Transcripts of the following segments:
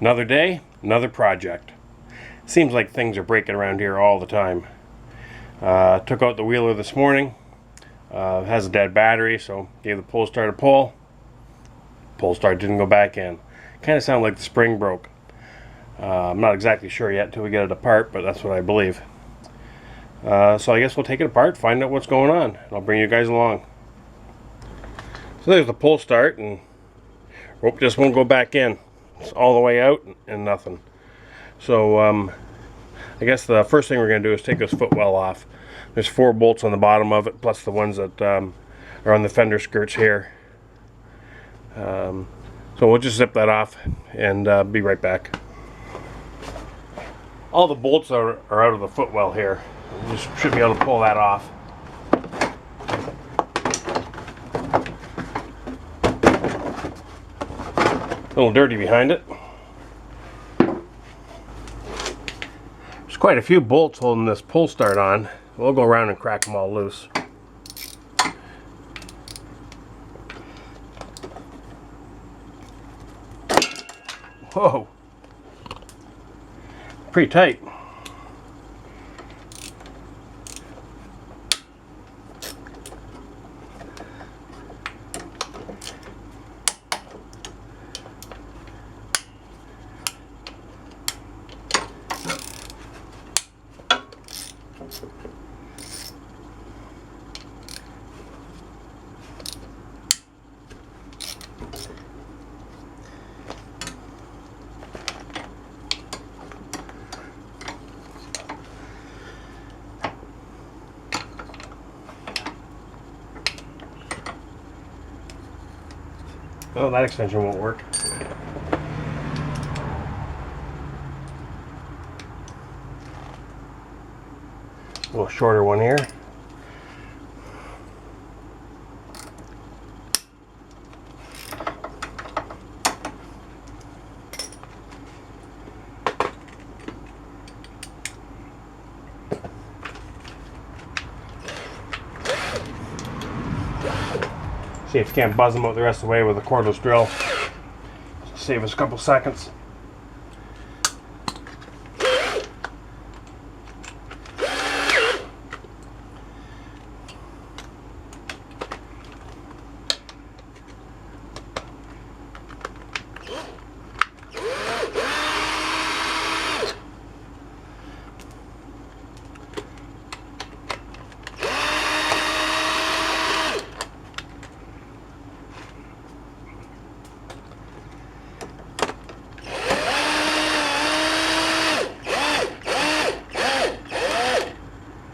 Another day, another project. Seems like things are breaking around here all the time. Took out the wheeler this morning. Has a dead battery, so gave the pull start a pull. Pull start didn't go back in. Kind of sounded like the spring broke. I'm not exactly sure yet until we get it apart, but that's what I believe. So I guess we'll take it apart, find out what's going on, and I'll bring you guys along. So there's the pull start, and rope just won't go back in. It's all the way out and nothing. So I guess the first thing we're going to do is take this footwell off. There's 4 bolts on the bottom of it, plus the ones that are on the fender skirts here. So we'll just zip that off and be right back. All the bolts are out of the footwell here. You should be able to pull that off. A little dirty behind it. There's quite a few bolts holding this pull start on. We'll go around and crack them all loose. Whoa! Pretty tight. Oh, that extension won't work. A little shorter one here. See if you can't buzz them out the rest of the way with a cordless drill. Save us a couple seconds.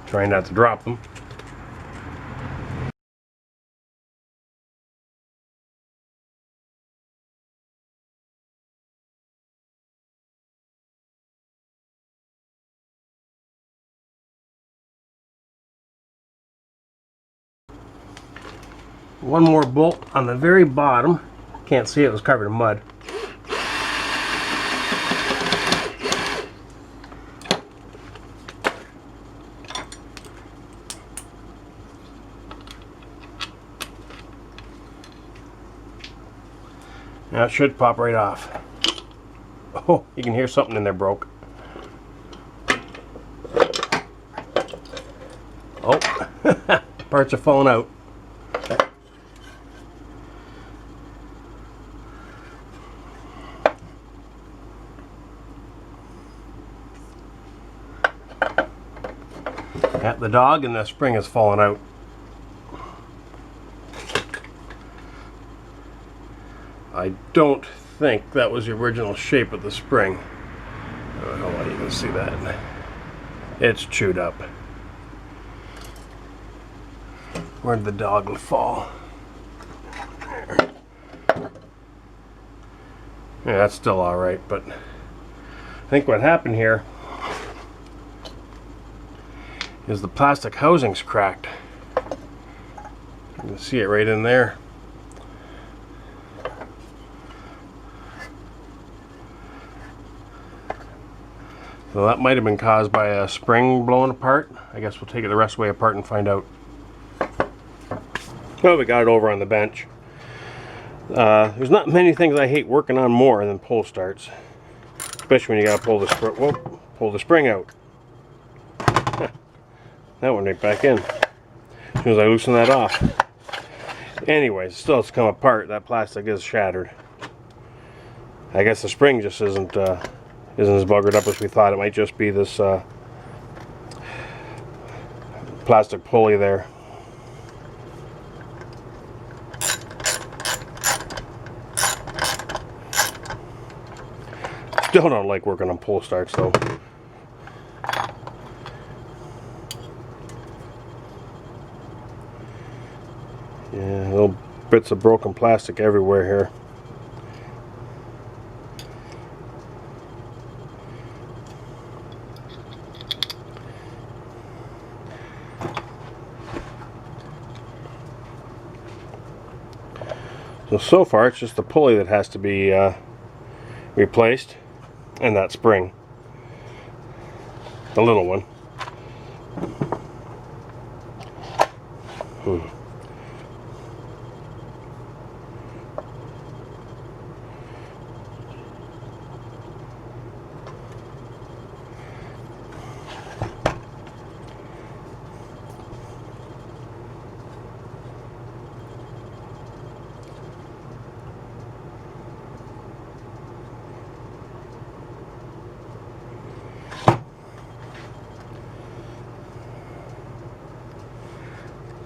Trying not to drop them. One more bolt on the very bottom. Can't see it, it was covered in mud. Now it should pop right off. Oh, you can hear something in there broke. Oh, parts are falling out. At the dog and the spring has fallen out. I don't think that was the original shape of the spring. I don't know why you can see that. It's chewed up. Where did the dog fall? There. Yeah, that's still alright, but I think what happened here is the plastic housing's cracked. You can see it right in there. So that might have been caused by a spring blowing apart. I guess we'll take it the rest of the way apart and find out. Well, we got it over on the bench. There's not many things I hate working on more than pull starts. especially when you gotta pull the pull the spring out. That went right back in as soon as I loosen that off. Anyways, still it's come apart. That plastic is shattered. I guess the spring just isn't as buggered up as we thought. It might just be this plastic pulley there. Still don't like working on pull starts though. Yeah, little bits of broken plastic everywhere here. So far it's just the pulley that has to be replaced, and that spring, the little one.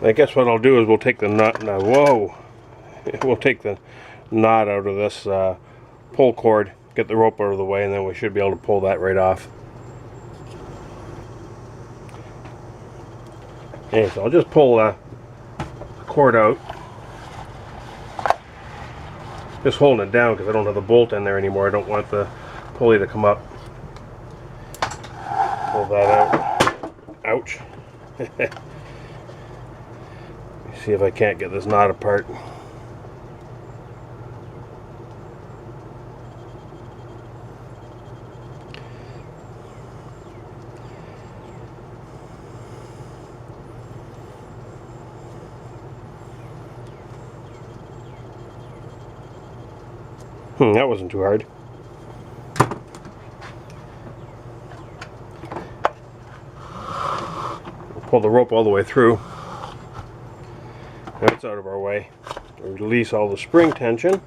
I guess what I'll do is we'll take the nut. Whoa! We'll take the knot out of this pull cord, get the rope out of the way, and then we should be able to pull that right off. Okay, so I'll just pull the cord out. Just holding it down because I don't have the bolt in there anymore. I don't want the pulley to come up. Pull that out. Ouch. See if I can't get this knot apart. That wasn't too hard. Pull the rope all the way through. That's out of our way. Release all the spring tension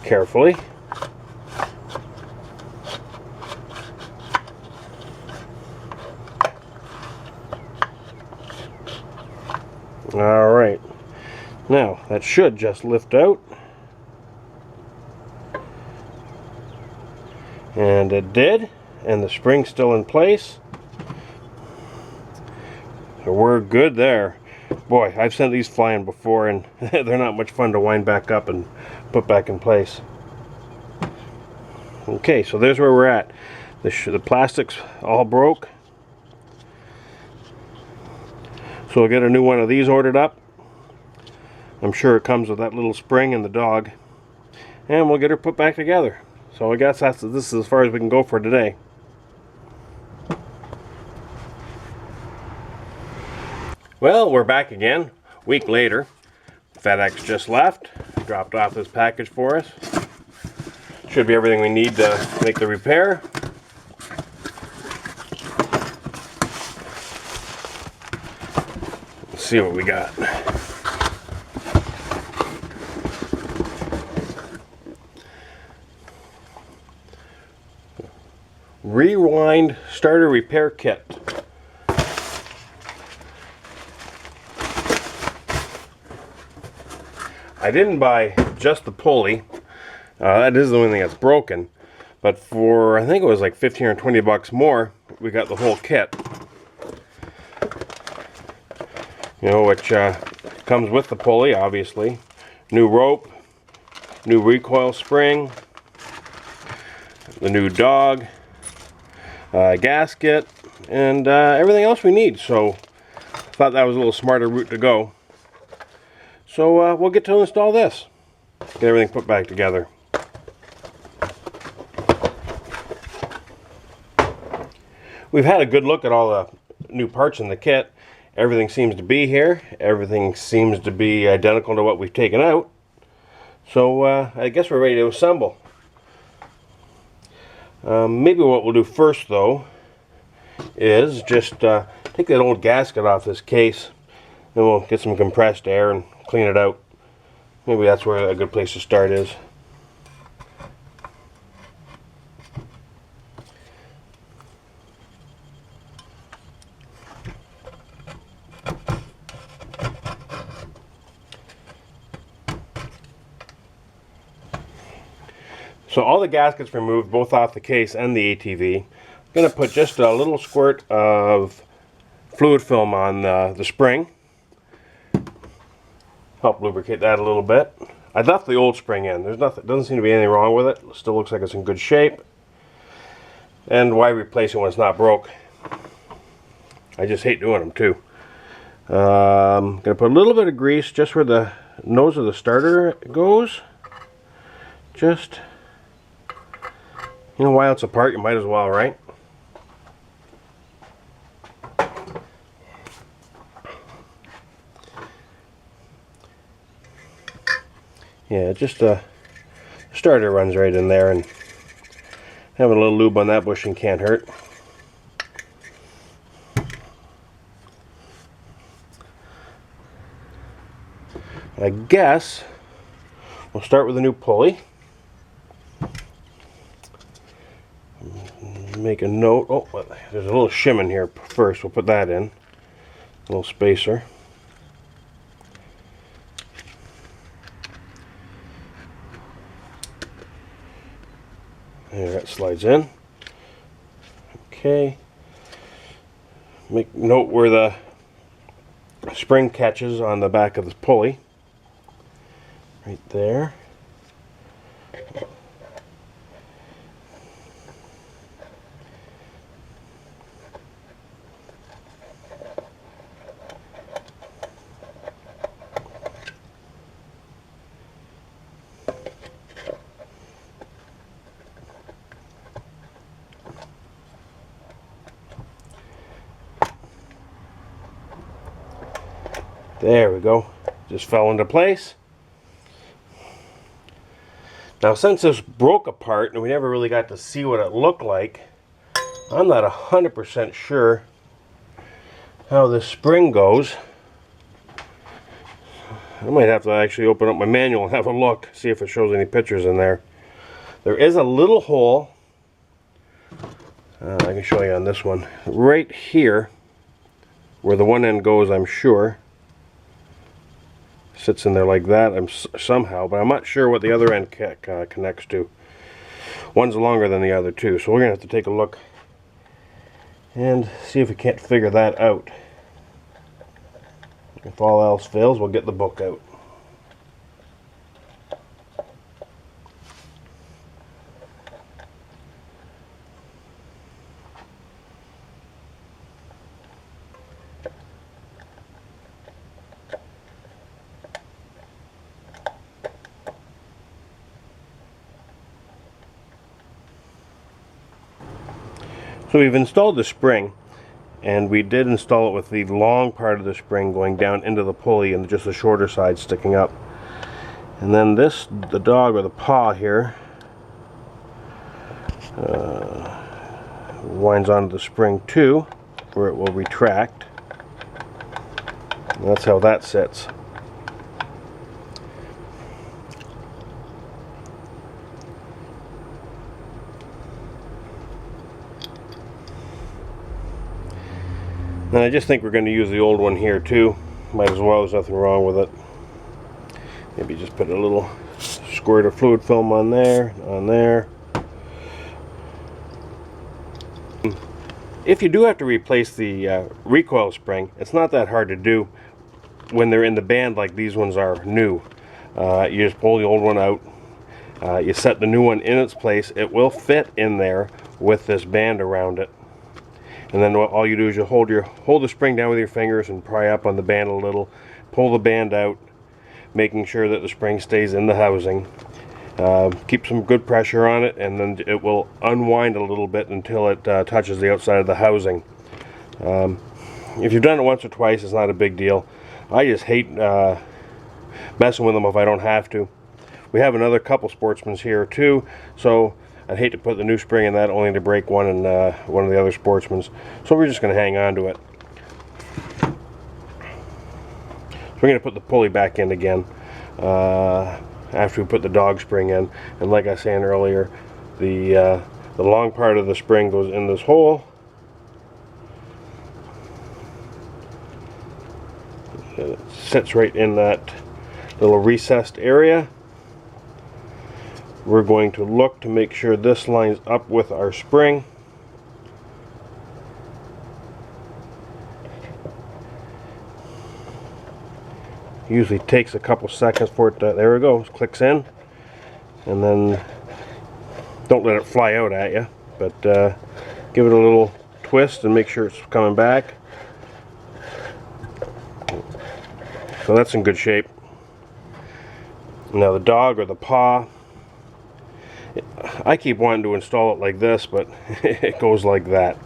carefully. Alright, now that should just lift out, and it did, and the spring's still in place, so we're good there. Boy, I've sent these flying before, and they're not much fun to wind back up and put back in place. Okay, so there's where we're at. The plastic's all broke. So we'll get a new one of these ordered up. I'm sure it comes with that little spring and the dog. And we'll get her put back together. So I guess this is as far as we can go for today. Well, we're back again, a week later. FedEx just left, dropped off this package for us. Should be everything we need to make the repair. Let's see what we got. Rewind starter repair kit. I didn't buy just the pulley. That is the only thing that's broken. But for, I think it was like 15 or 20 bucks more, we got the whole kit. You know, which comes with the pulley, obviously. New rope, new recoil spring, the new dog, gasket, and everything else we need. So I thought that was a little smarter route to go. So we'll get to install this. Get everything put back together. We've had a good look at all the new parts in the kit. Everything seems to be here. Everything seems to be identical to what we've taken out. So I guess we're ready to assemble. Maybe what we'll do first though is just take that old gasket off this case, then we'll get some compressed air and clean it out. Maybe that's where a good place to start is. So all the gaskets removed, both off the case and the ATV. I'm going to put just a little squirt of fluid film on the spring. Help lubricate that a little bit. I left the old spring in. There's nothing, doesn't seem to be anything wrong with it. It still looks like it's in good shape. And why replace it when it's not broke? I just hate doing them too. I'm going to put a little bit of grease just where the nose of the starter goes. Just, you know, while it's apart, you might as well, right? Yeah, just the starter runs right in there, and having a little lube on that bushing can't hurt. I guess we'll start with a new pulley. Make a note. Oh, there's a little shim in here first. We'll put that in. A little spacer. There, that slides in. Okay. Make note where the spring catches on the back of the pulley. Right there. There we go. Just fell into place. Now, since this broke apart and we never really got to see what it looked like, I'm not 100% sure how this spring goes. I might have to actually open up my manual and have a look, see if it shows any pictures in there. There is a little hole, I can show you on this one, right here, where the one end goes, I'm sure. Sits in there like that somehow, but I'm not sure what the other end connects to. One's longer than the other too, so we're gonna have to take a look and see if we can't figure that out. If all else fails, we'll get the book out. So we've installed the spring, and we did install it with the long part of the spring going down into the pulley and just the shorter side sticking up. And then this, the dog or the paw here, winds onto the spring too, where it will retract. And that's how that sits. And I just think we're going to use the old one here too. Might as well, there's nothing wrong with it. Maybe just put a little squirt of fluid film on there, If you do have to replace the recoil spring, it's not that hard to do when they're in the band like these ones are new. You just pull the old one out, you set the new one in its place. It will fit in there with this band around it. And then all you do is you hold the spring down with your fingers and pry up on the band a little, pull the band out, making sure that the spring stays in the housing. Keep some good pressure on it, and then it will unwind a little bit until it touches the outside of the housing. If you've done it once or twice, it's not a big deal. I just hate messing with them if I don't have to. We have another couple Sportsmans here too, so I'd hate to put the new spring in that only to break one in one of the other Sportsmans. So we're just going to hang on to it. So we're going to put the pulley back in again after we put the dog spring in. And like I was saying earlier, the long part of the spring goes in this hole. It sits right in that little recessed area. We're going to look to make sure this lines up with our spring. Usually takes a couple seconds for it to, there it goes, clicks in, and then don't let it fly out at you, but give it a little twist and make sure it's coming back. So that's in good shape. Now the dog or the paw, I keep wanting to install it like this, but it goes like that.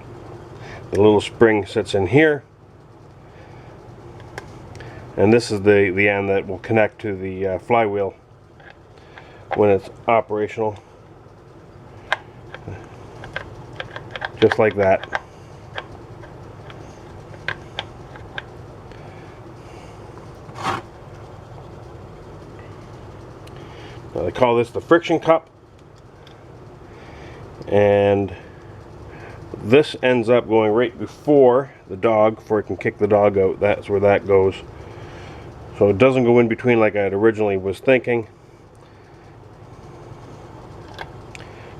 The little spring sits in here, and this is the end that will connect to the flywheel when it's operational. Just like that. Now they call this the friction cup, and this ends up going right before the dog, before it can kick the dog out. That's where that goes. So it doesn't go in between like I had originally was thinking.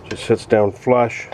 Just sits down flush.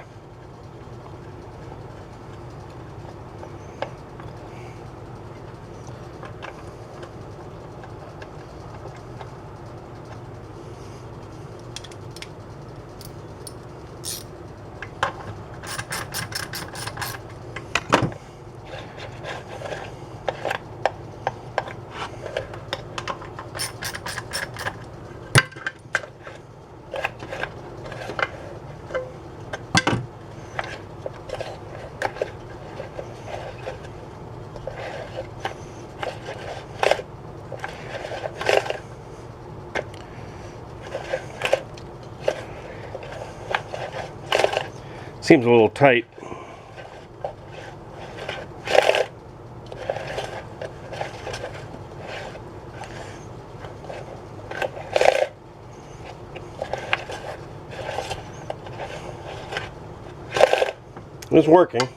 Seems a little tight. It's working.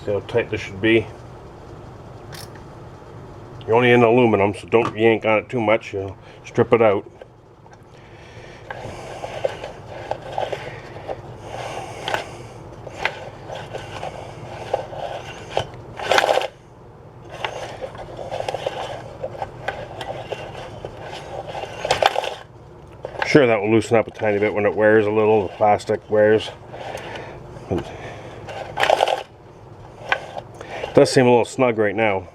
See how tight this should be. You're only in aluminum, so don't yank on it too much. You'll strip it out. Sure, that will loosen up a tiny bit when it wears a little, the plastic wears. It does seem a little snug right now.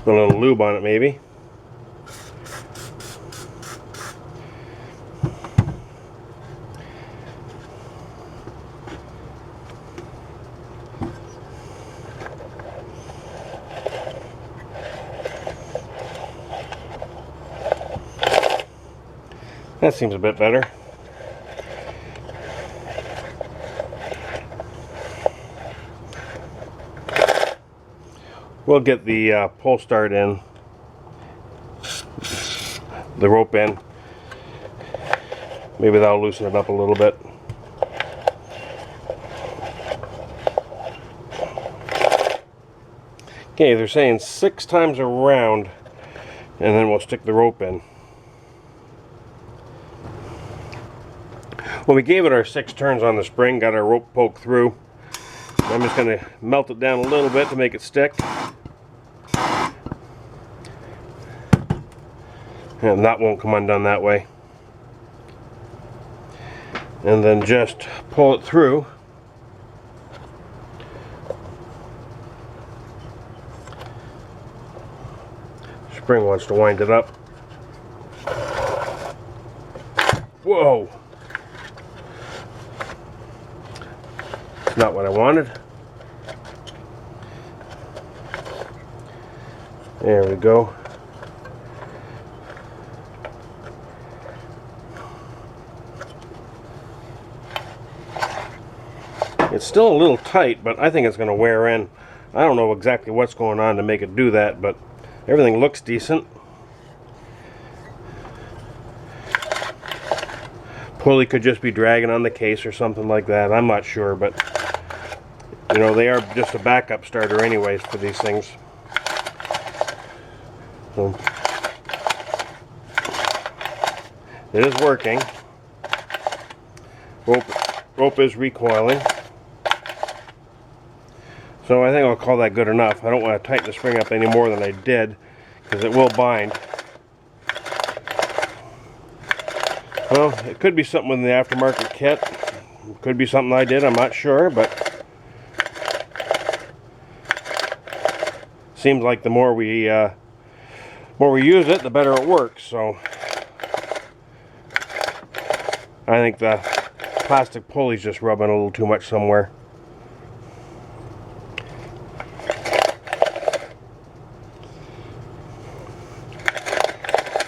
A little lube on it maybe. That seems a bit better. We'll get the pull start in, the rope in. Maybe that'll loosen it up a little bit. Okay, they're saying 6 times around, and then we'll stick the rope in. When we gave it our 6 turns on the spring, got our rope poked through. I'm just going to melt it down a little bit to make it stick. And that won't come undone that way. And then just pull it through. Spring wants to wind it up. Whoa! Not what I wanted. There we go. It's still a little tight, but I think it's going to wear in. I don't know exactly what's going on to make it do that, but everything looks decent. Pulley could just be dragging on the case or something like that. I'm not sure, but you know, they are just a backup starter anyways for these things. So it is working. Rope is recoiling. So I think I'll call that good enough. I don't want to tighten the spring up any more than I did, because it will bind. Well, it could be something in the aftermarket kit. It could be something I did, I'm not sure, but seems like the more we use it, the better it works. So I think the plastic pulley's just rubbing a little too much somewhere.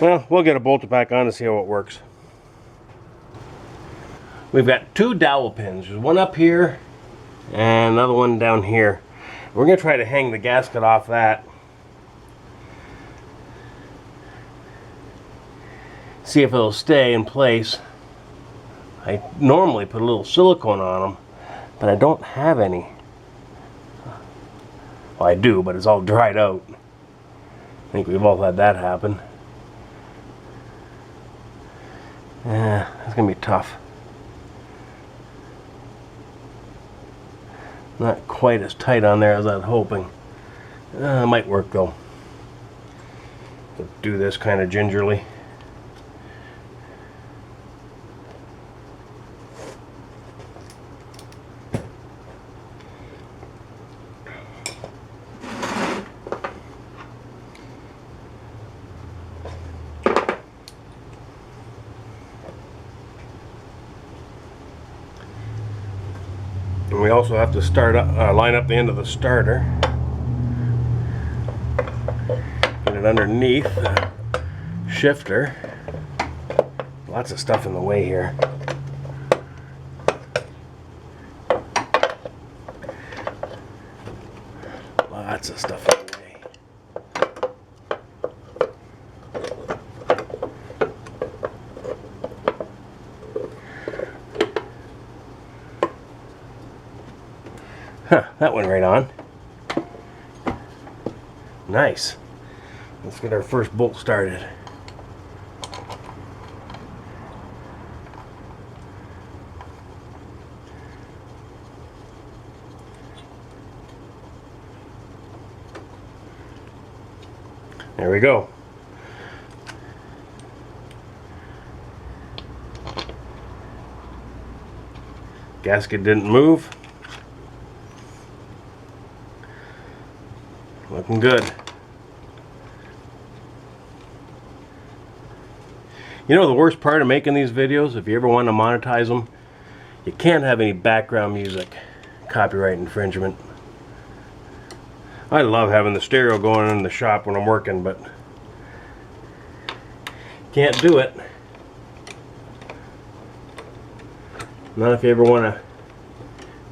Well, we'll get a bolt back on to see how it works. We've got two dowel pins. There's one up here and another one down here. We're going to try to hang the gasket off that. See if it'll stay in place. I normally put a little silicone on them, but I don't have any. Well, I do, but it's all dried out. I think we've all had that happen. Yeah, it's going to be tough. Not quite as tight on there as I was hoping. It might work though. Do this kind of gingerly. And we also have to line up the end of the starter. Get it underneath the shifter. Lots of stuff in the way here. Lots of stuff in the way. Huh, that went right on. Nice. Let's get our first bolt started. There we go. Gasket didn't move. Looking good. You know the worst part of making these videos, if you ever want to monetize them, you can't have any background music. Copyright infringement. I love having the stereo going in the shop when I'm working, but can't do it. Not if you ever want to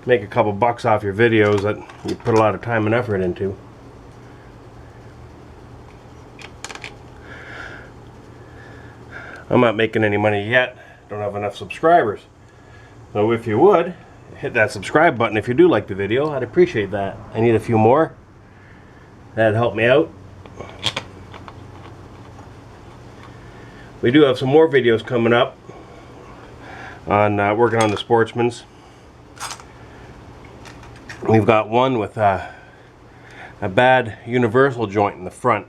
make a couple bucks off your videos that you put a lot of time and effort into. I'm not making any money yet. Don't have enough subscribers. So if you would, hit that subscribe button if you do like the video. I'd appreciate that. I need a few more. That'd help me out. We do have some more videos coming up on working on the Sportsmans. We've got one with a bad universal joint in the front.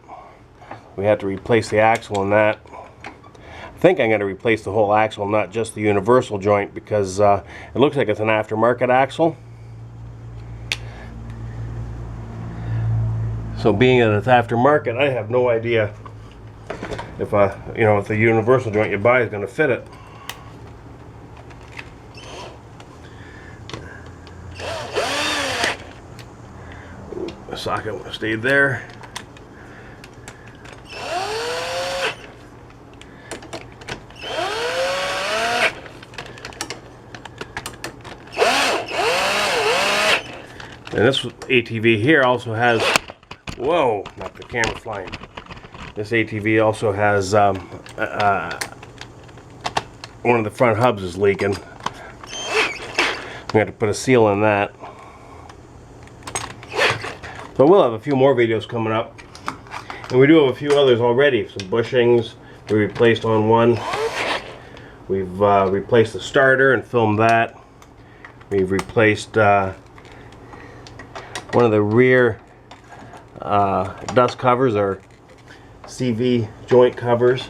We have to replace the axle in that. I think I'm going to replace the whole axle, not just the universal joint, because it looks like it's an aftermarket axle. So being that it's aftermarket, I have no idea if if the universal joint you buy is going to fit it. The socket stayed there. And this ATV here also has, whoa, not the camera flying. This ATV also has one of the front hubs is leaking. We have to put a seal in that. But we'll have a few more videos coming up. And we do have a few others already. Some bushings we replaced on one. We've replaced the starter and filmed that. We've replaced one of the rear dust covers, or CV joint covers.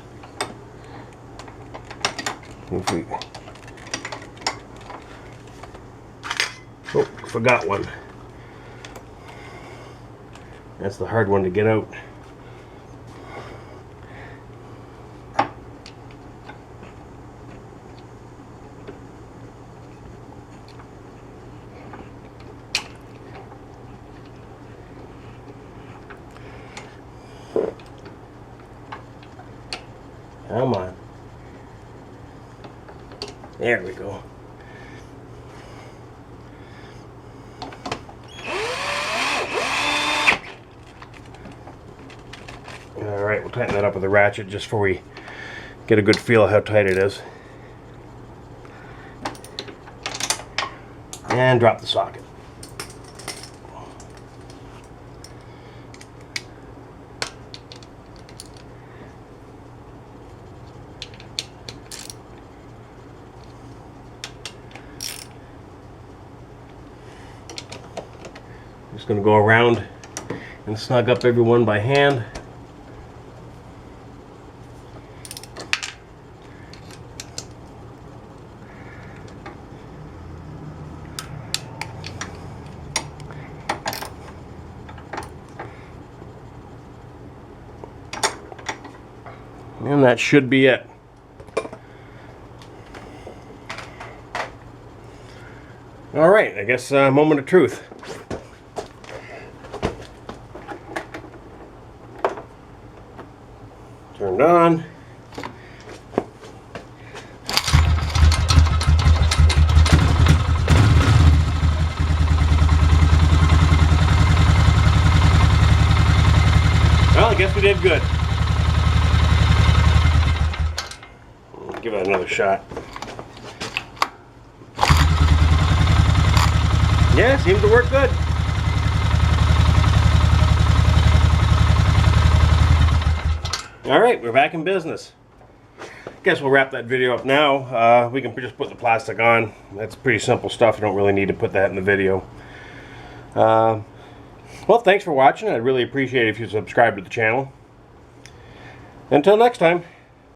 Oh, forgot one. That's the hard one to get out. Come on. There we go. Alright, we'll tighten that up with a ratchet just before we get a good feel of how tight it is. And drop the socket. Just going to go around and snug up everyone by hand. And that should be it. All right, I guess moment of truth. Turned on. Well, I guess we did good. Give it another shot. Yeah, seems to work good. Alright, we're back in business. Guess we'll wrap that video up now. We can just put the plastic on. That's pretty simple stuff. You don't really need to put that in the video. Well, thanks for watching. I'd really appreciate it if you subscribe to the channel. Until next time.